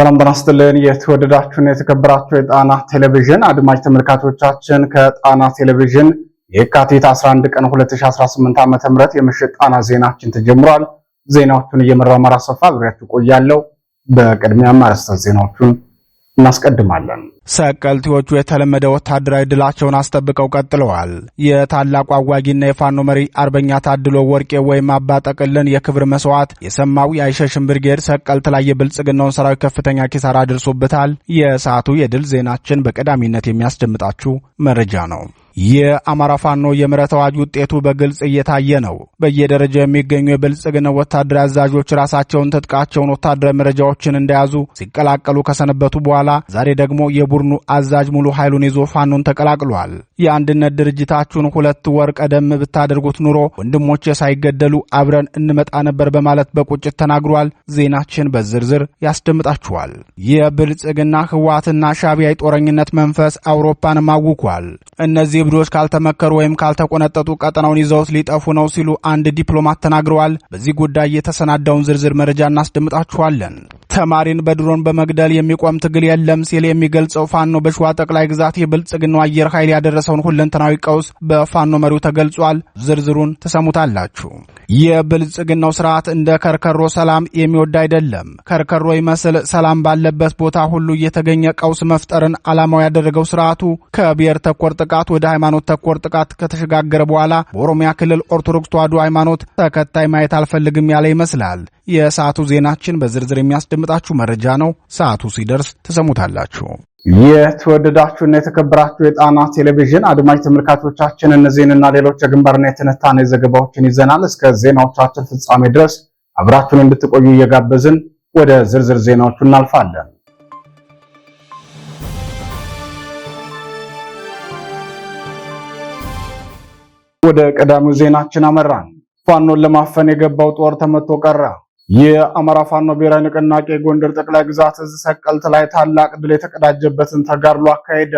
ሰላም ተናስተልን የተወደዳችሁና የተከበራችሁ የጣና ቴሌቪዥን አድማጭ ተመልካቾቻችን ከጣና ቴሌቪዥን የካቲት 11 ቀን 2018 ዓ.ም የምሽት ጣና ዜናችን ተጀምሯል። ዜናዎቹን እየመራው አማራ ሰፋ አብሬያችሁ ቆያለሁ። በቅድሚያ አርዕስተ ዜናዎቹን እናስቀድማለን። ሰቀልቲዎቹ የተለመደ ወታደራዊ ድላቸውን አስጠብቀው ቀጥለዋል። የታላቁ አዋጊና የፋኖ መሪ አርበኛ ታድሎ ወርቄ ወይም አባ ጠቅልን የክብር መስዋዕት የሰማው የአይሸሽም ብርጌድ ሰቀልት ላይ የብልጽግናውን ሰራዊት ከፍተኛ ኪሳራ አድርሶበታል። የሰዓቱ የድል ዜናችን በቀዳሚነት የሚያስደምጣችሁ መረጃ ነው። የአማራ ፋኖ የምሕረት አዋጅ ውጤቱ በግልጽ እየታየ ነው። በየደረጃው የሚገኙ የብልጽግና ወታደራዊ አዛዦች ራሳቸውን ትጥቃቸውን ወታደራዊ መረጃዎችን እንደያዙ ሲቀላቀሉ ከሰነበቱ በኋላ ዛሬ ደግሞ የቡድኑ አዛዥ ሙሉ ኃይሉን ይዞ ፋኖን ተቀላቅሏል። የአንድነት ድርጅታችሁን 2 ወር ቀደም ብታደርጉት ኑሮ ወንድሞቼ ሳይገደሉ አብረን እንመጣ ነበር በማለት በቁጭት ተናግሯል። ዜናችን በዝርዝር ያስደምጣችኋል። የብልጽግና ህወሓትና ሻዕቢያ የጦረኝነት መንፈስ አውሮፓን ማውኳል። እነዚህ ብዶች ካልተመከሩ ወይም ካልተቆነጠጡ ቀጠናውን ይዘውት ሊጠፉ ነው ሲሉ አንድ ዲፕሎማት ተናግረዋል። በዚህ ጉዳይ የተሰናዳውን ዝርዝር መረጃ እናስደምጣችኋለን። ተማሪን በድሮን በመግደል የሚቆም ትግል የለም ሲል የሚገልጸው ፋኖ በሸዋ ጠቅላይ ግዛት የብልጽግናው አየር ኃይል ያደረሰውን ሁለንተናዊ ቀውስ በፋኖ መሪው ተገልጿል። ዝርዝሩን ትሰሙታላችሁ። የብልጽግናው ስርዓት እንደ ከርከሮ ሰላም የሚወድ አይደለም። ከርከሮ ይመስል ሰላም ባለበት ቦታ ሁሉ እየተገኘ ቀውስ መፍጠርን ዓላማው ያደረገው ስርዓቱ ከብሔር ተኮር ጥቃት ወደ ሃይማኖት ተኮር ጥቃት ከተሸጋገረ በኋላ በኦሮሚያ ክልል ኦርቶዶክስ ተዋሕዶ ሃይማኖት ተከታይ ማየት አልፈልግም ያለ ይመስላል። የሰዓቱ ዜናችን በዝርዝር የሚያስደምጣችሁ መረጃ ነው። ሰዓቱ ሲደርስ ትሰሙታላችሁ። የተወደዳችሁና የተከበራችሁ የጣና ቴሌቪዥን አድማጭ ተመልካቾቻችን እነዚህንና ሌሎች የግንባርና የትንታኔ ዘገባዎችን ይዘናል። እስከ ዜናዎቻችን ፍጻሜ ድረስ አብራችሁን እንድትቆዩ እየጋበዝን ወደ ዝርዝር ዜናዎቹ እናልፋለን። ወደ ቀዳሚው ዜናችን አመራን። ፋኖን ለማፈን የገባው ጦር ተመቶ ቀረ። የአማራ ፋኖ ብሔራዊ ንቅናቄ ጎንደር ጠቅላይ ግዛት እዝ ሰቀልት ላይ ታላቅ ድል የተቀዳጀበትን ተጋድሎ አካሄደ።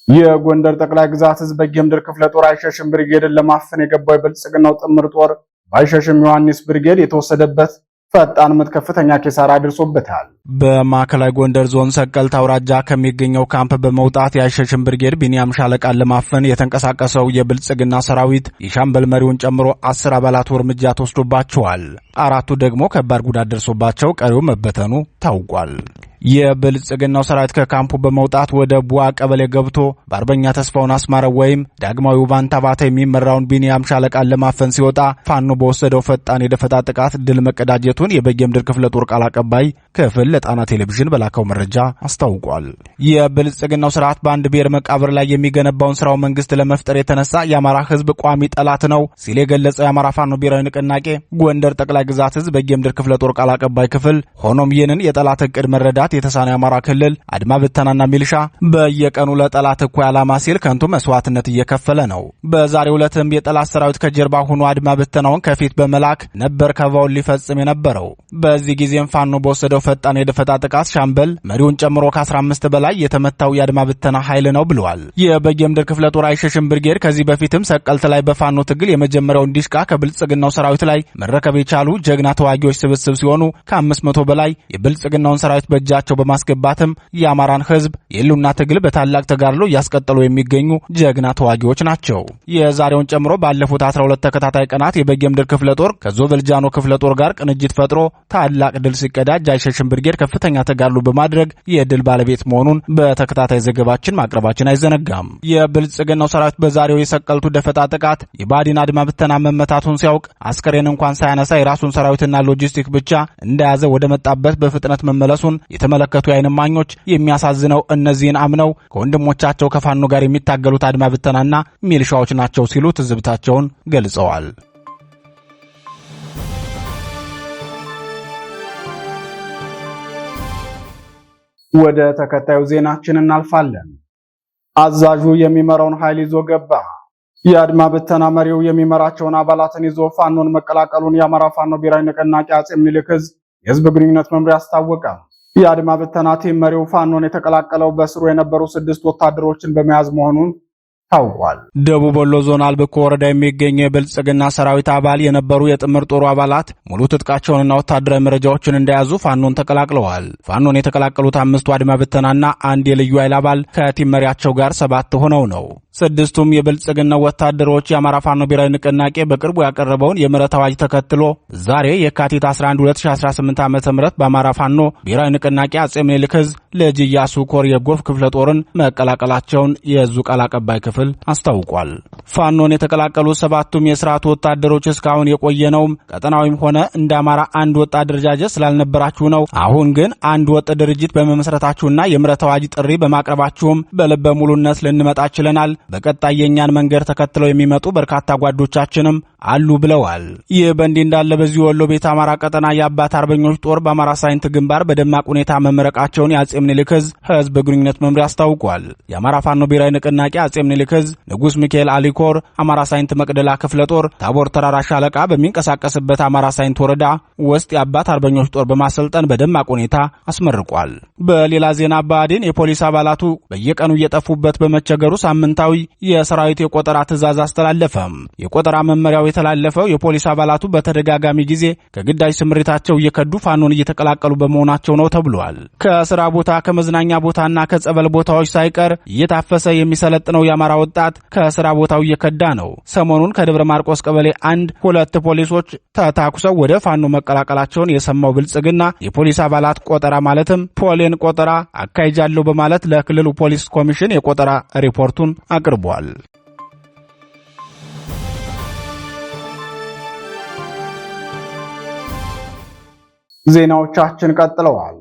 የጎንደር ጠቅላይ ግዛት እዝ በጌምድር ክፍለ ጦር አይሸሽም ብርጌድን ለማፈን የገባው የብልጽግናው ጥምር ጦር በአይሸሽም ዮሐንስ ብርጌድ የተወሰደበት ፈጣን ምት ከፍተኛ ኪሳራ አድርሶበታል። በማዕከላዊ ጎንደር ዞን ሰቀልት አውራጃ ከሚገኘው ካምፕ በመውጣት የአይሸሽም ብርጌድ ቢኒያም ሻለቃን ለማፈን የተንቀሳቀሰው የብልጽግና ሰራዊት የሻምበል መሪውን ጨምሮ 10 አባላቱ እርምጃ ተወስዶባቸዋል። 4ቱ ደግሞ ከባድ ጉዳት ደርሶባቸው ቀሪው መበተኑ ታውቋል። የብልጽግናው ሰራዊት ከካምፑ በመውጣት ወደ ቡአ ቀበሌ ገብቶ በአርበኛ ተስፋውን አስማረ ወይም ዳግማዊ ባንታ ባታ የሚመራውን ቢኒያም ሻለቃን ለማፈን ሲወጣ ፋኖ በወሰደው ፈጣን የደፈጣ ጥቃት ድል መቀዳጀቱን የበጌምድር ክፍለ ጦር ቃል አቀባይ ክፍል ለጣና ቴሌቪዥን በላከው መረጃ አስታውቋል። የብልጽግናው ስርዓት በአንድ ብሔር መቃብር ላይ የሚገነባውን ስራው መንግስት ለመፍጠር የተነሳ የአማራ ህዝብ ቋሚ ጠላት ነው ሲል የገለጸው የአማራ ፋኖ ብሔራዊ ንቅናቄ ጎንደር ጠቅላይ ግዛት ህዝብ በጌምድር ክፍለ ጦር ቃል አቀባይ ክፍል ሆኖም ይህንን የጠላት እቅድ መረዳት የተሳነ የአማራ ክልል አድማ ብተናና ሚሊሻ በየቀኑ ለጠላት እኩይ ዓላማ ሲል ከንቱ መስዋዕትነት እየከፈለ ነው። በዛሬው ዕለትም የጠላት ሰራዊት ከጀርባ ሆኖ አድማ ብተናውን ከፊት በመላክ ነበር ከበባውን ሊፈጽም የነበረው። በዚህ ጊዜም ፋኖ በወሰደው ፈጣን የደፈጣ ጥቃት ሻምበል መሪውን ጨምሮ ከ15 በላይ የተመታው የአድማ ብተና ኃይል ነው ብለዋል። የበጌምድር ክፍለ ጦር አይሸሽም ብርጌድ ከዚህ በፊትም ሰቀልት ላይ በፋኖ ትግል የመጀመሪያውን ዲሽቃ ከብልጽግናው ሰራዊት ላይ መረከብ የቻሉ ጀግና ተዋጊዎች ስብስብ ሲሆኑ ከ500 በላይ የብልጽግናውን ሰራዊት በእጃቸው በማስገባትም የአማራን ህዝብ የህልውና ትግል በታላቅ ተጋድሎ እያስቀጠሉ የሚገኙ ጀግና ተዋጊዎች ናቸው። የዛሬውን ጨምሮ ባለፉት 12 ተከታታይ ቀናት የበጌምድር ክፍለ ጦር ከዞቨልጃኖ ክፍለ ጦር ጋር ቅንጅት ፈጥሮ ታላቅ ድል ሲቀዳጅ አይሸሽም ብርጌድ ከፍተኛ ተጋድሎ በማድረግ የድል ባለቤት መሆኑን በተከታታይ ዘገባችን ማቅረባችን አይዘነጋም። የብልጽግናው ሰራዊት በዛሬው የሰቀልቱ ደፈጣ ጥቃት የባዲን አድማ ብተና መመታቱን ሲያውቅ አስከሬን እንኳን ሳያነሳ የራሱን ሰራዊትና ሎጂስቲክ ብቻ እንደያዘ ወደ መጣበት በፍጥነት መመለሱን የተመለከቱ የዓይን እማኞች የሚያሳዝነው እነዚህን አምነው ከወንድሞቻቸው ከፋኖ ጋር የሚታገሉት አድማ ብተናና ሚሊሻዎች ናቸው ሲሉ ትዝብታቸውን ገልጸዋል። ወደ ተከታዩ ዜናችን እናልፋለን። አዛዡ የሚመራውን ኃይል ይዞ ገባ። የአድማ ብተና መሪው የሚመራቸውን አባላትን ይዞ ፋኖን መቀላቀሉን የአማራ ፋኖ ብሔራዊ ንቅናቄ አጼ ምኒልክ ዕዝ የህዝብ ግንኙነት መምሪያ አስታወቀ። የአድማ ብተና ቲም መሪው ፋኖን የተቀላቀለው በስሩ የነበሩ 6 ወታደሮችን በመያዝ መሆኑን ታውቋል። ደቡብ ወሎ ዞን አልብኮ ወረዳ የሚገኘው የብልጽግና ሰራዊት አባል የነበሩ የጥምር ጦሩ አባላት ሙሉ ትጥቃቸውንና ወታደራዊ መረጃዎችን እንደያዙ ፋኖን ተቀላቅለዋል። ፋኖን የተቀላቀሉት 5 አድማ ብተናና አንድ የልዩ ኃይል አባል ከቲም መሪያቸው ጋር 7 ሆነው ነው። 6ቱም የብልጽግና ወታደሮች የአማራ ፋኖ ብሔራዊ ንቅናቄ በቅርቡ ያቀረበውን የምህረት አዋጅ ተከትሎ ዛሬ የካቲት 11 2018 ዓ.ም በአማራ ፋኖ ብሔራዊ ንቅናቄ አጼ ምኒልክ ዕዝ ልጅ ኢያሱ ኮር የጎፍ ክፍለ ጦርን መቀላቀላቸውን የዕዙ ቃል አቀባይ ክፍል አስታውቋል። ፋኖን የተቀላቀሉ 7ቱም የሥርዓቱ ወታደሮች እስካሁን የቆየነውም ቀጠናዊም ሆነ እንደ አማራ አንድ ወጥ አደረጃጀት ስላልነበራችሁ ነው። አሁን ግን አንድ ወጥ ድርጅት በመመስረታችሁና የምህረት አዋጅ ጥሪ በማቅረባችሁም በልበ ሙሉነት ልንመጣ ችለናል። በቀጣይ የኛን መንገድ ተከትለው የሚመጡ በርካታ ጓዶቻችንም አሉ ብለዋል። ይህ በእንዲህ እንዳለ በዚህ ወሎ ቤት አማራ ቀጠና የአባት አርበኞች ጦር በአማራ ሳይንት ግንባር በደማቅ ሁኔታ መመረቃቸውን የአጼ ምኒልክ ዕዝ ህዝብ ግንኙነት መምሪያ አስታውቋል። የአማራ ፋኖ ብሔራዊ ንቅናቄ አጼ ምኒልክ ዕዝ ንጉስ ሚካኤል አሊኮር አማራ ሳይንት መቅደላ ክፍለ ጦር ታቦር ተራራ ሻለቃ በሚንቀሳቀስበት አማራ ሳይንት ወረዳ ውስጥ የአባት አርበኞች ጦር በማሰልጠን በደማቅ ሁኔታ አስመርቋል። በሌላ ዜና ብአዴን የፖሊስ አባላቱ በየቀኑ እየጠፉበት በመቸገሩ ሳምንታዊ የሰራዊት የቆጠራ ትዕዛዝ አስተላለፈም። የቆጠራ መመሪያው የተላለፈው የፖሊስ አባላቱ በተደጋጋሚ ጊዜ ከግዳጅ ስምሪታቸው እየከዱ ፋኖን እየተቀላቀሉ በመሆናቸው ነው ተብሏል። ከስራ ቦታ ከመዝናኛ ቦታና ከጸበል ቦታዎች ሳይቀር እየታፈሰ የሚሰለጥነው የአማራ ወጣት ከስራ ቦታው እየከዳ ነው። ሰሞኑን ከደብረ ማርቆስ ቀበሌ 2 ፖሊሶች ተታኩሰው ወደ ፋኖ መቀላቀላቸውን የሰማው ብልጽግና የፖሊስ አባላት ቆጠራ ማለትም ፖሊን ቆጠራ አካሂጃለሁ በማለት ለክልሉ ፖሊስ ኮሚሽን የቆጠራ ሪፖርቱን አቅርቧል። ዜናዎቻችን ቀጥለዋል።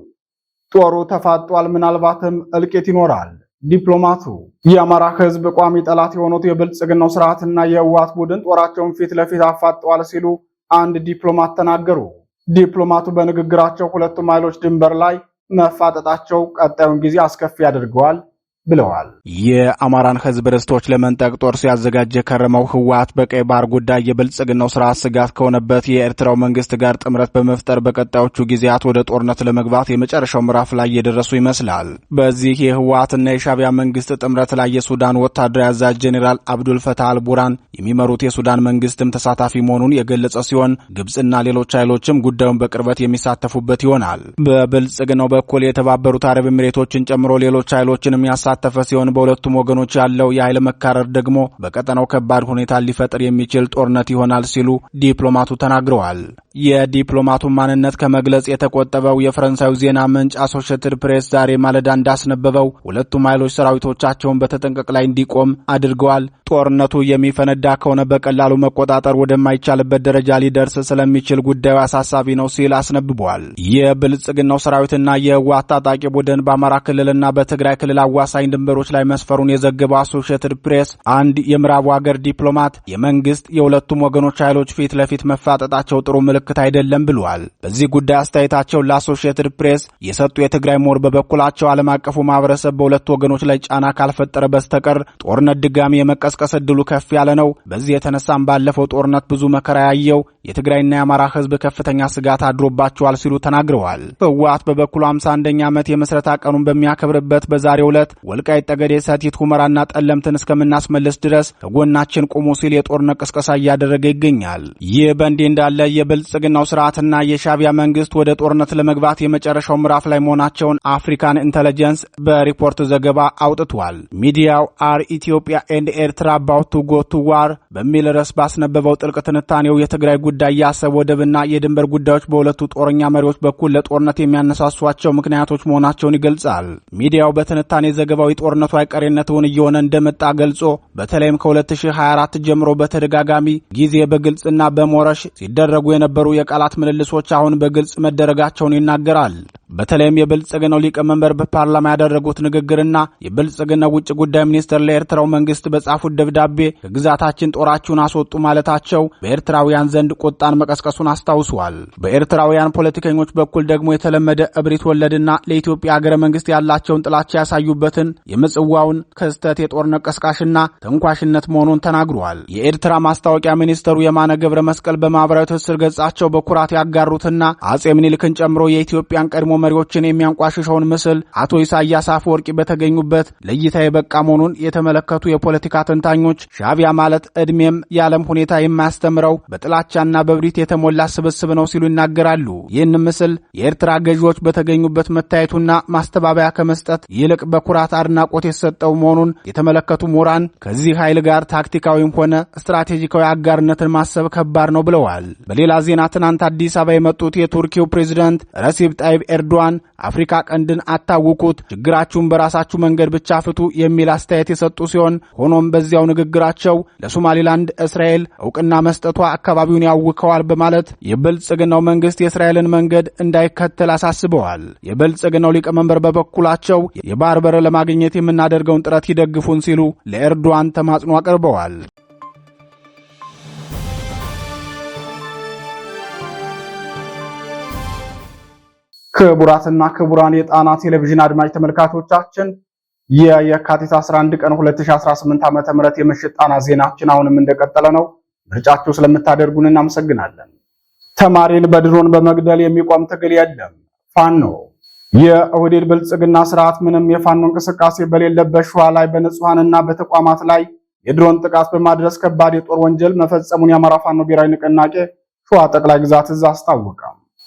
ጦሩ ተፋጧል፣ ምናልባትም እልቂት ይኖራል። ዲፕሎማቱ የአማራ ሕዝብ ቋሚ ጠላት የሆኑት የብልጽግናው ስርዓትና የህወሓት ቡድን ጦራቸውን ፊት ለፊት አፋጠዋል ሲሉ አንድ ዲፕሎማት ተናገሩ። ዲፕሎማቱ በንግግራቸው ሁለቱም ኃይሎች ድንበር ላይ መፋጠጣቸው ቀጣዩን ጊዜ አስከፊ ያደርገዋል ብለዋል። የአማራን ሕዝብ ርስቶች ለመንጠቅ ጦር ሲያዘጋጅ የከረመው ህወሓት በቀይ ባህር ጉዳይ የብልጽግናው ስርዓት ስጋት ከሆነበት የኤርትራው መንግስት ጋር ጥምረት በመፍጠር በቀጣዮቹ ጊዜያት ወደ ጦርነት ለመግባት የመጨረሻው ምዕራፍ ላይ የደረሱ ይመስላል። በዚህ የህወሓትና የሻዕቢያ መንግስት ጥምረት ላይ የሱዳን ወታደራዊ አዛዥ ጄኔራል አብዱል ፈታህ አልቡራን የሚመሩት የሱዳን መንግስትም ተሳታፊ መሆኑን የገለጸ ሲሆን ግብጽና ሌሎች ኃይሎችም ጉዳዩን በቅርበት የሚሳተፉበት ይሆናል። በብልጽግናው በኩል የተባበሩት አረብ ኤሚሬቶችን ጨምሮ ሌሎች ኃይሎችንም ተፈ ሲሆን በሁለቱም ወገኖች ያለው የኃይል መካረር ደግሞ በቀጠናው ከባድ ሁኔታ ሊፈጥር የሚችል ጦርነት ይሆናል ሲሉ ዲፕሎማቱ ተናግረዋል። የዲፕሎማቱ ማንነት ከመግለጽ የተቆጠበው የፈረንሳዩ ዜና ምንጭ አሶሺየትድ ፕሬስ ዛሬ ማለዳ እንዳስነበበው ሁለቱም ኃይሎች ሰራዊቶቻቸውን በተጠንቀቅ ላይ እንዲቆም አድርገዋል። ጦርነቱ የሚፈነዳ ከሆነ በቀላሉ መቆጣጠር ወደማይቻልበት ደረጃ ሊደርስ ስለሚችል ጉዳዩ አሳሳቢ ነው ሲል አስነብቧል። የብልጽግናው ሰራዊትና የህወሓት ታጣቂ ቡድን በአማራ ክልልና በትግራይ ክልል አዋሳኝ ድንበሮች ላይ መስፈሩን የዘገበው አሶሺየትድ ፕሬስ አንድ የምዕራቡ ሀገር ዲፕሎማት የመንግስት የሁለቱም ወገኖች ኃይሎች ፊት ለፊት መፋጠጣቸው ጥሩ ምልክት አይደለም ብለዋል። በዚህ ጉዳይ አስተያየታቸውን ለአሶሺየትድ ፕሬስ የሰጡ የትግራይ ምሁር በበኩላቸው ዓለም አቀፉ ማህበረሰብ በሁለቱ ወገኖች ላይ ጫና ካልፈጠረ በስተቀር ጦርነት ድጋሚ የመቀስቀስ ዕድሉ ከፍ ያለ ነው። በዚህ የተነሳም ባለፈው ጦርነት ብዙ መከራ ያየው የትግራይና የአማራ ህዝብ ከፍተኛ ስጋት አድሮባቸዋል ሲሉ ተናግረዋል። ህወሓት በበኩሉ 51ኛ ዓመት የምስረታ ቀኑን በሚያከብርበት በዛሬው ዕለት ወልቃይት ጠገዴ፣ ሰቲት ሁመራና ጠለምትን እስከምናስመልስ ድረስ ከጎናችን ቁሙ ሲል የጦርነት ቅስቀሳ እያደረገ ይገኛል። ይህ በእንዲህ እንዳለ የብልጽግናው ስርዓትና የሻዕቢያ መንግስት ወደ ጦርነት ለመግባት የመጨረሻው ምዕራፍ ላይ መሆናቸውን አፍሪካን ኢንተለጀንስ በሪፖርት ዘገባ አውጥቷል። ሚዲያው አር ኢትዮጵያ ኤንድ ኤርትራ አባውት ቱ ጎ ቱ ዋር በሚል ርዕስ ባስነበበው ጥልቅ ትንታኔው የትግራይ ጉዳይ፣ የአሰብ ወደብና የድንበር ጉዳዮች በሁለቱ ጦረኛ መሪዎች በኩል ለጦርነት የሚያነሳሷቸው ምክንያቶች መሆናቸውን ይገልጻል። ሚዲያው በትንታኔ ዘገባው የጦርነቱ አይቀሬነቱን እየሆነ እንደመጣ ገልጾ በተለይም ከ2024 ጀምሮ በተደጋጋሚ ጊዜ በግልጽና በሞረሽ ሲደረጉ የነበሩ የቃላት ምልልሶች አሁን በግልጽ መደረጋቸውን ይናገራል። በተለይም የብልጽግናው ሊቀመንበር በፓርላማ ያደረጉት ንግግርና የብልጽግናው ውጭ ጉዳይ ሚኒስትር ለኤርትራው መንግስት በጻፉት ደብዳቤ ከግዛታችን ጦራችሁን አስወጡ ማለታቸው በኤርትራውያን ዘንድ ቁጣን መቀስቀሱን አስታውሷል። በኤርትራውያን ፖለቲከኞች በኩል ደግሞ የተለመደ እብሪት ወለድና ለኢትዮጵያ ሀገረ መንግስት ያላቸውን ጥላቻ ያሳዩበትን የምጽዋውን ክስተት የጦርነት ቀስቃሽና ተንኳሽነት መሆኑን ተናግሯል። የኤርትራ ማስታወቂያ ሚኒስትሩ የማነ ገብረ መስቀል በማህበራዊ ትስስር ገጻቸው በኩራት ያጋሩትና አጼ ምኒልክን ጨምሮ የኢትዮጵያን ቀድሞ መሪዎችን የሚያንቋሽሸውን ምስል አቶ ኢሳያስ አፈወርቂ በተገኙበት ለእይታ የበቃ መሆኑን የተመለከቱ የፖለቲካ ተንታኞች ሻዕቢያ ማለት ዕድሜም የዓለም ሁኔታ የማያስተምረው በጥላቻና በብሪት የተሞላ ስብስብ ነው ሲሉ ይናገራሉ። ይህን ምስል የኤርትራ ገዢዎች በተገኙበት መታየቱና ማስተባበያ ከመስጠት ይልቅ በኩራት አድናቆት የሰጠው መሆኑን የተመለከቱ ምሁራን ከዚህ ኃይል ጋር ታክቲካዊም ሆነ ስትራቴጂካዊ አጋርነትን ማሰብ ከባድ ነው ብለዋል። በሌላ ዜና ትናንት አዲስ አበባ የመጡት የቱርኪው ፕሬዝዳንት ረሲፕ ጣይብ ኤርዶዋን አፍሪካ ቀንድን አታውኩት፣ ችግራችሁን በራሳችሁ መንገድ ብቻ ፍቱ የሚል አስተያየት የሰጡ ሲሆን ሆኖም በዚያው ንግግራቸው ለሶማሊላንድ እስራኤል ዕውቅና መስጠቷ አካባቢውን ያውከዋል በማለት የብልጽግናው መንግስት የእስራኤልን መንገድ እንዳይከተል አሳስበዋል። የብልጽግናው ሊቀመንበር በበኩላቸው የባህር በር ለማግኘት የምናደርገውን ጥረት ይደግፉን ሲሉ ለኤርዶዋን ተማጽኖ አቅርበዋል። ክቡራትና ክቡራን የጣና ቴሌቪዥን አድማጭ ተመልካቾቻችን የካቲት 11 ቀን 2018 ዓ.ም የምሽት ጣና ዜናችን አሁንም እንደቀጠለ ነው። ምርጫችሁ ስለምታደርጉን እናመሰግናለን። ተማሪን በድሮን በመግደል የሚቆም ትግል የለም። ፋኖ የኦህዴድ ብልጽግና ስርዓት ምንም የፋኖ እንቅስቃሴ በሌለበት ሸዋ ላይ በንጹሃንና በተቋማት ላይ የድሮን ጥቃት በማድረስ ከባድ የጦር ወንጀል መፈጸሙን የአማራ ፋኖ ብሔራዊ ንቅናቄ ሸዋ ጠቅላይ ግዛት እዝ አስታወቀ።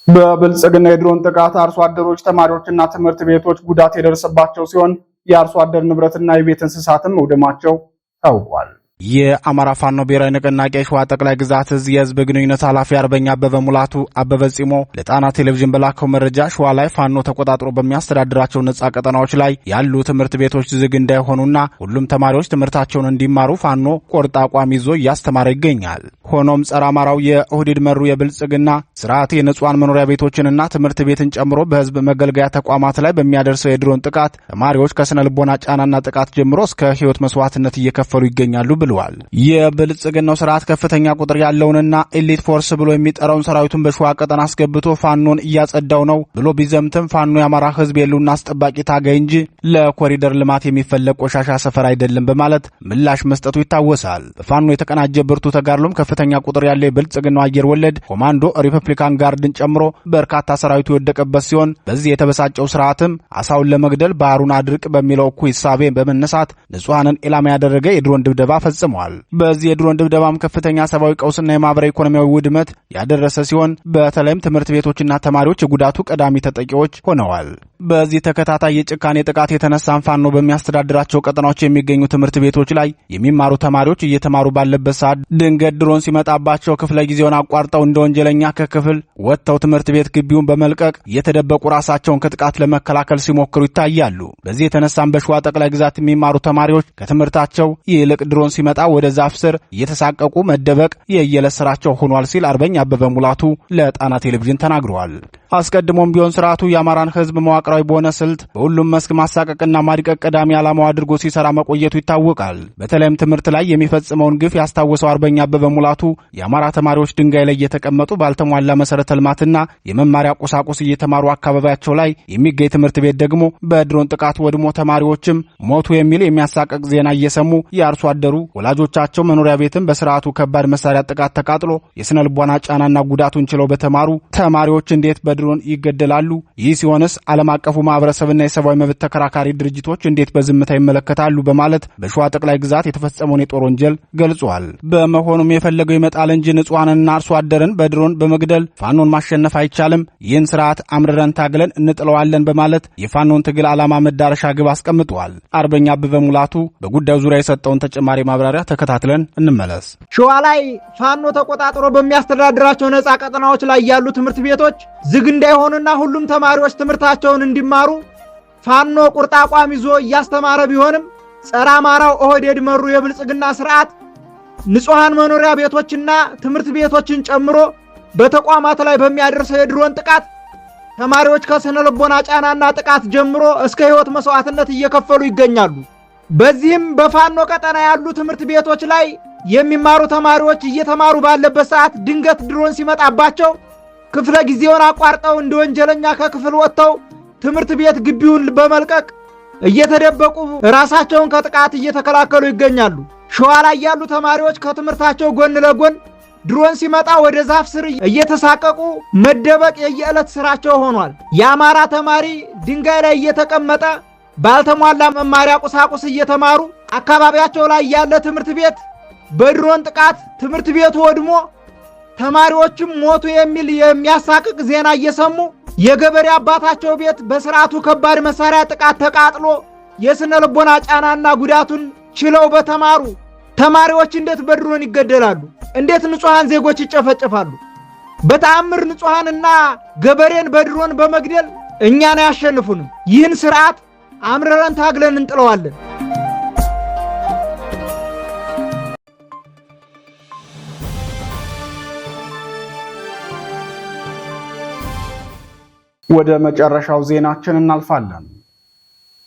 በብልጽግና የድሮን ጥቃት አርሶ አደሮች፣ ተማሪዎችና ትምህርት ቤቶች ጉዳት የደረሰባቸው ሲሆን የአርሶ አደር ንብረትና የቤት እንስሳትም መውደማቸው ታውቋል። የአማራ ፋኖ ብሔራዊ ንቅናቄ ሸዋ ጠቅላይ ግዛት እዝ የህዝብ ግንኙነት ኃላፊ አርበኛ አበበ ሙላቱ አበበ ጺሞ ለጣና ቴሌቪዥን በላከው መረጃ ሸዋ ላይ ፋኖ ተቆጣጥሮ በሚያስተዳድራቸው ነጻ ቀጠናዎች ላይ ያሉ ትምህርት ቤቶች ዝግ እንዳይሆኑና ሁሉም ተማሪዎች ትምህርታቸውን እንዲማሩ ፋኖ ቆርጥ አቋም ይዞ እያስተማረ ይገኛል። ሆኖም ጸረ አማራው የኦህዴድ መሩ የብልጽግና ስርዓት የንጹሃን መኖሪያ ቤቶችንና ትምህርት ቤትን ጨምሮ በህዝብ መገልገያ ተቋማት ላይ በሚያደርሰው የድሮን ጥቃት ተማሪዎች ከስነ ልቦና ጫናና ጥቃት ጀምሮ እስከ ህይወት መስዋዕትነት እየከፈሉ ይገኛሉ ብለዋል። የብልጽግናው ስርዓት ከፍተኛ ቁጥር ያለውንና ኤሊት ፎርስ ብሎ የሚጠራውን ሰራዊቱን በሸዋ ቀጠና አስገብቶ ፋኖን እያጸዳው ነው ብሎ ቢዘምትም ፋኖ የአማራ ህዝብ የሉና አስጠባቂ ታጋይ እንጂ ለኮሪደር ልማት የሚፈለግ ቆሻሻ ሰፈር አይደለም በማለት ምላሽ መስጠቱ ይታወሳል። በፋኖ የተቀናጀ ብርቱ ተጋድሎም ከፍተኛ ቁጥር ያለው የብልጽግናው አየር ወለድ ኮማንዶ ሪፐብሊካን ጋርድን ጨምሮ በርካታ ሰራዊቱ የወደቀበት ሲሆን በዚህ የተበሳጨው ስርዓትም አሳውን ለመግደል ባህሩን አድርቅ በሚለው እኩይ እሳቤ በመነሳት ንጹሃንን ኢላማ ያደረገ የድሮን ድብደባ ፈጽሟል። በዚህ የድሮን ድብደባም ከፍተኛ ሰብአዊ ቀውስና የማህበራዊ ኢኮኖሚያዊ ውድመት ያደረሰ ሲሆን በተለይም ትምህርት ቤቶችና ተማሪዎች የጉዳቱ ቀዳሚ ተጠቂዎች ሆነዋል። በዚህ ተከታታይ የጭካኔ ጥቃት የተነሳን ፋኖ በሚያስተዳድራቸው ቀጠናዎች የሚገኙ ትምህርት ቤቶች ላይ የሚማሩ ተማሪዎች እየተማሩ ባለበት ሰዓት ድንገት ድሮን ሲመጣባቸው ክፍለ ጊዜውን አቋርጠው እንደ ወንጀለኛ ከክፍል ወጥተው ትምህርት ቤት ግቢውን በመልቀቅ እየተደበቁ ራሳቸውን ከጥቃት ለመከላከል ሲሞክሩ ይታያሉ። በዚህ የተነሳን በሸዋ ጠቅላይ ግዛት የሚማሩ ተማሪዎች ከትምህርታቸው ይልቅ ድሮን ሲመጣ ወደ ዛፍ ስር እየተሳቀቁ መደበቅ የየዕለት ስራቸው ሆኗል ሲል አርበኛ አበበ ሙላቱ ለጣና ቴሌቪዥን ተናግረዋል። አስቀድሞም ቢሆን ስርዓቱ የአማራን ህዝብ መዋቅራዊ በሆነ ስልት በሁሉም መስክ ማሳቀቅና ማድቀቅ ቀዳሚ ዓላማው አድርጎ ሲሰራ መቆየቱ ይታወቃል። በተለይም ትምህርት ላይ የሚፈጽመውን ግፍ ያስታወሰው አርበኛ አበበ ሙላቱ የአማራ ተማሪዎች ድንጋይ ላይ እየተቀመጡ ባልተሟላ መሰረተ ልማትና የመማሪያ ቁሳቁስ እየተማሩ አካባቢያቸው ላይ የሚገኝ ትምህርት ቤት ደግሞ በድሮን ጥቃት ወድሞ ተማሪዎችም ሞቱ የሚል የሚያሳቀቅ ዜና እየሰሙ የአርሶ አደሩ ወላጆቻቸው መኖሪያ ቤትም በስርዓቱ ከባድ መሳሪያ ጥቃት ተቃጥሎ የስነ ልቦና ጫናና ጉዳቱን ችለው በተማሩ ተማሪዎች እንዴት በድሮን ይገደላሉ? ይህ ሲሆንስ ዓለም አቀፉ ማህበረሰብና የሰብአዊ መብት ተከራካሪ ድርጅቶች እንዴት በዝምታ ይመለከታሉ? በማለት በሸዋ ጠቅላይ ግዛት የተፈጸመውን የጦር ወንጀል ገልጿል። በመሆኑም የፈለገው ይመጣል እንጂ ንጹሃንና አርሶ አደርን በድሮን በመግደል ፋኖን ማሸነፍ አይቻልም። ይህን ስርዓት አምርረን ታግለን እንጥለዋለን በማለት የፋኖን ትግል ዓላማ መዳረሻ ግብ አስቀምጧል። አርበኛ አበበ ሙላቱ በጉዳዩ ዙሪያ የሰጠውን ተጨማሪ ማብራሪያ ተከታትለን እንመለስ። ሸዋ ላይ ፋኖ ተቆጣጥሮ በሚያስተዳድራቸው ነጻ ቀጠናዎች ላይ ያሉ ትምህርት ቤቶች ዝግ እንዳይሆኑና ሁሉም ተማሪዎች ትምህርታቸውን እንዲማሩ ፋኖ ቁርጥ አቋም ይዞ እያስተማረ ቢሆንም ጸረ አማራው ኦህዴድ መሩ የብልጽግና ስርዓት ንጹሃን መኖሪያ ቤቶችና ትምህርት ቤቶችን ጨምሮ በተቋማት ላይ በሚያደርሰው የድሮን ጥቃት ተማሪዎች ከስነ ልቦና ጫናና ጥቃት ጀምሮ እስከ ህይወት መስዋዕትነት እየከፈሉ ይገኛሉ። በዚህም በፋኖ ቀጠና ያሉ ትምህርት ቤቶች ላይ የሚማሩ ተማሪዎች እየተማሩ ባለበት ሰዓት ድንገት ድሮን ሲመጣባቸው ክፍለ ጊዜውን አቋርጠው እንደ ወንጀለኛ ከክፍል ወጥተው ትምህርት ቤት ግቢውን በመልቀቅ እየተደበቁ ራሳቸውን ከጥቃት እየተከላከሉ ይገኛሉ። ሸዋ ላይ ያሉ ተማሪዎች ከትምህርታቸው ጎን ለጎን ድሮን ሲመጣ ወደ ዛፍ ስር እየተሳቀቁ መደበቅ የየዕለት ስራቸው ሆኗል። የአማራ ተማሪ ድንጋይ ላይ እየተቀመጠ ባልተሟላ መማሪያ ቁሳቁስ እየተማሩ አካባቢያቸው ላይ ያለ ትምህርት ቤት በድሮን ጥቃት ትምህርት ቤቱ ወድሞ ተማሪዎችም ሞቱ የሚል የሚያሳቅቅ ዜና እየሰሙ የገበሬ አባታቸው ቤት በስርዓቱ ከባድ መሳሪያ ጥቃት ተቃጥሎ የስነ ልቦና ጫናና ጉዳቱን ችለው በተማሩ ተማሪዎች እንዴት በድሮን ይገደላሉ? እንዴት ንጹሃን ዜጎች ይጨፈጨፋሉ? በተአምር ንጹሃንና ገበሬን በድሮን በመግደል እኛን አያሸንፉንም። ይህን ስርዓት አምረረን ታግለን እንጥለዋለን። ወደ መጨረሻው ዜናችን እናልፋለን።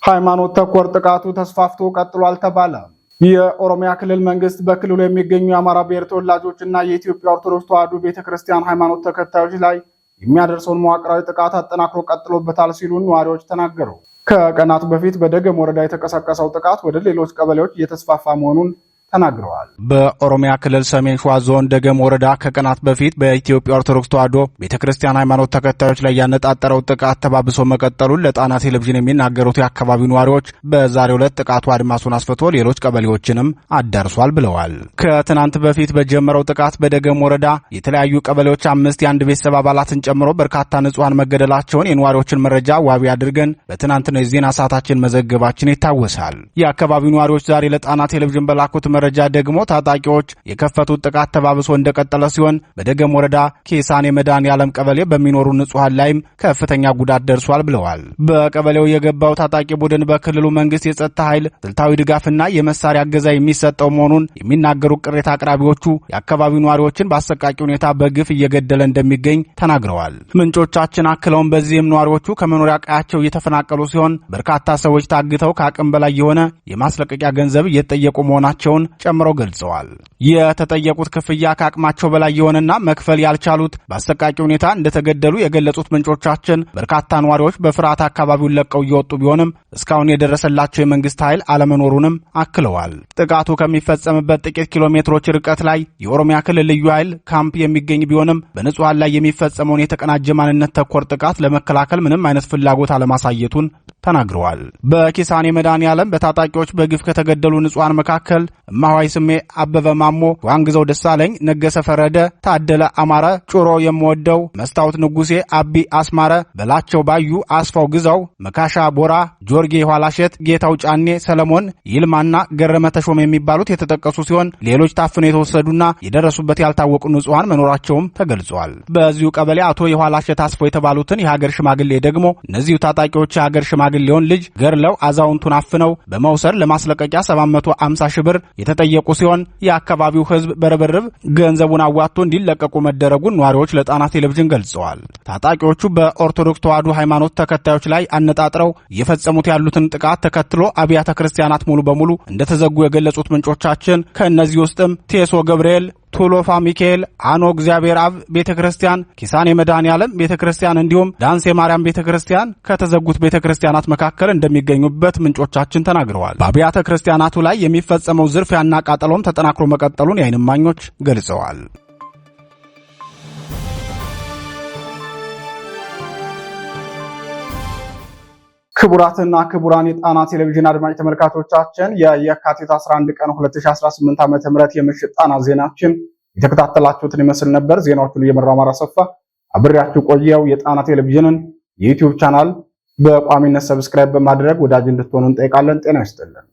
ሃይማኖት ተኮር ጥቃቱ ተስፋፍቶ ቀጥሏል ተባለ። የኦሮሚያ ክልል መንግስት በክልሉ የሚገኙ የአማራ ብሔር ተወላጆችና የኢትዮጵያ ኦርቶዶክስ ተዋሕዶ ቤተክርስቲያን ሃይማኖት ተከታዮች ላይ የሚያደርሰውን መዋቅራዊ ጥቃት አጠናክሮ ቀጥሎበታል ሲሉ ነዋሪዎች ተናገሩ። ከቀናት በፊት በደገም ወረዳ የተቀሰቀሰው ጥቃት ወደ ሌሎች ቀበሌዎች እየተስፋፋ መሆኑን ተናግረዋል። በኦሮሚያ ክልል ሰሜን ሸዋ ዞን ደገም ወረዳ ከቀናት በፊት በኢትዮጵያ ኦርቶዶክስ ተዋሕዶ ቤተክርስቲያን ሃይማኖት ተከታዮች ላይ ያነጣጠረው ጥቃት ተባብሶ መቀጠሉን ለጣና ቴሌቪዥን የሚናገሩት የአካባቢው ነዋሪዎች በዛሬው ዕለት ጥቃቱ አድማሱን አስፍቶ ሌሎች ቀበሌዎችንም አዳርሷል ብለዋል። ከትናንት በፊት በጀመረው ጥቃት በደገም ወረዳ የተለያዩ ቀበሌዎች 5 የአንድ ቤተሰብ አባላትን ጨምሮ በርካታ ንጹሃን መገደላቸውን የነዋሪዎችን መረጃ ዋቢ አድርገን በትናንትናው የዜና ሰዓታችን መዘገባችን ይታወሳል። የአካባቢው ነዋሪዎች ዛሬ ለጣና ቴሌቪዥን በላኩት መረጃ ደግሞ ታጣቂዎች የከፈቱት ጥቃት ተባብሶ እንደቀጠለ ሲሆን በደገም ወረዳ ኬሳኔ መድኃኔዓለም ቀበሌ በሚኖሩ ንጹሃን ላይም ከፍተኛ ጉዳት ደርሷል ብለዋል። በቀበሌው የገባው ታጣቂ ቡድን በክልሉ መንግስት የጸጥታ ኃይል ስልታዊ ድጋፍና የመሳሪያ እገዛ የሚሰጠው መሆኑን የሚናገሩ ቅሬታ አቅራቢዎቹ የአካባቢው ነዋሪዎችን በአሰቃቂ ሁኔታ በግፍ እየገደለ እንደሚገኝ ተናግረዋል። ምንጮቻችን አክለውም በዚህም ነዋሪዎቹ ከመኖሪያ ቀያቸው እየተፈናቀሉ ሲሆን በርካታ ሰዎች ታግተው ከአቅም በላይ የሆነ የማስለቀቂያ ገንዘብ እየተጠየቁ መሆናቸውን ጨምረው ገልጸዋል። የተጠየቁት ክፍያ ከአቅማቸው በላይ የሆነና መክፈል ያልቻሉት በአሰቃቂ ሁኔታ እንደተገደሉ የገለጹት ምንጮቻችን በርካታ ነዋሪዎች በፍርሃት አካባቢውን ለቀው እየወጡ ቢሆንም እስካሁን የደረሰላቸው የመንግስት ኃይል አለመኖሩንም አክለዋል። ጥቃቱ ከሚፈጸምበት ጥቂት ኪሎ ሜትሮች ርቀት ላይ የኦሮሚያ ክልል ልዩ ኃይል ካምፕ የሚገኝ ቢሆንም በንጹሃን ላይ የሚፈጸመውን የተቀናጀ ማንነት ተኮር ጥቃት ለመከላከል ምንም አይነት ፍላጎት አለማሳየቱን ተናግረዋል። በኪሳኔ መድኃኔዓለም በታጣቂዎች በግፍ ከተገደሉ ንጹሃን መካከል እማዋይ ስሜ አበበ ማሞ፣ ዋንግዘው ደሳለኝ፣ ነገሰ ፈረደ፣ ታደለ አማረ፣ ጩሮ የምወደው፣ መስታወት ንጉሴ፣ አቢ አስማረ፣ በላቸው ባዩ፣ አስፋው ግዛው፣ መካሻ ቦራ፣ ጆርጌ ኋላሸት፣ ጌታው ጫኔ፣ ሰለሞን ይልማና ገረመ ተሾመ የሚባሉት የተጠቀሱ ሲሆን ሌሎች ታፍነው የተወሰዱና የደረሱበት ያልታወቁ ንጹሃን መኖራቸውም ተገልጿል። በዚሁ ቀበሌ አቶ የኋላሸት አስፋው የተባሉትን የሀገር ሽማግሌ ደግሞ እነዚሁ ታጣቂዎች የሀገር ሽማግሌውን ልጅ ገርለው አዛውንቱን አፍነው በመውሰድ ለማስለቀቂያ 750 ሺህ ብር የተጠየቁ ሲሆን የአካባቢው ሕዝብ በርብርብ ገንዘቡን አዋጥቶ እንዲለቀቁ መደረጉን ነዋሪዎች ለጣና ቴሌቪዥን ገልጸዋል። ታጣቂዎቹ በኦርቶዶክስ ተዋሕዶ ሃይማኖት ተከታዮች ላይ አነጣጥረው እየፈጸሙት ያሉትን ጥቃት ተከትሎ አብያተ ክርስቲያናት ሙሉ በሙሉ እንደተዘጉ የገለጹት ምንጮቻችን ከእነዚህ ውስጥም ቴሶ ገብርኤል፣ ቱሎፋ ሚካኤል፣ አኖ እግዚአብሔር አብ ቤተክርስቲያን፣ ኪሳኔ መድኃኔዓለም ቤተክርስቲያን እንዲሁም ዳንሴ ማርያም ቤተክርስቲያን ከተዘጉት ቤተክርስቲያናት መካከል እንደሚገኙበት ምንጮቻችን ተናግረዋል። በአብያተ ክርስቲያናቱ ላይ የሚፈጸመው ዝርፊያና ቃጠሎም ተጠናክሮ መቀጠሉን የዓይን እማኞች ገልጸዋል። ክቡራትና ክቡራን የጣና ቴሌቪዥን አድማጭ ተመልካቾቻችን የየካቲት 11 ቀን 2018 ዓ.ም የምሽት ጣና ዜናችን የተከታተላችሁትን ይመስል ነበር። ዜናዎቹን እየመራው አማራ ሰፋ አብሬያችሁ ቆየው። የጣና ቴሌቪዥንን የዩቲዩብ ቻናል በቋሚነት ሰብስክራይብ በማድረግ ወዳጅ እንድትሆኑ እንጠይቃለን። ጤና ይስጥልን።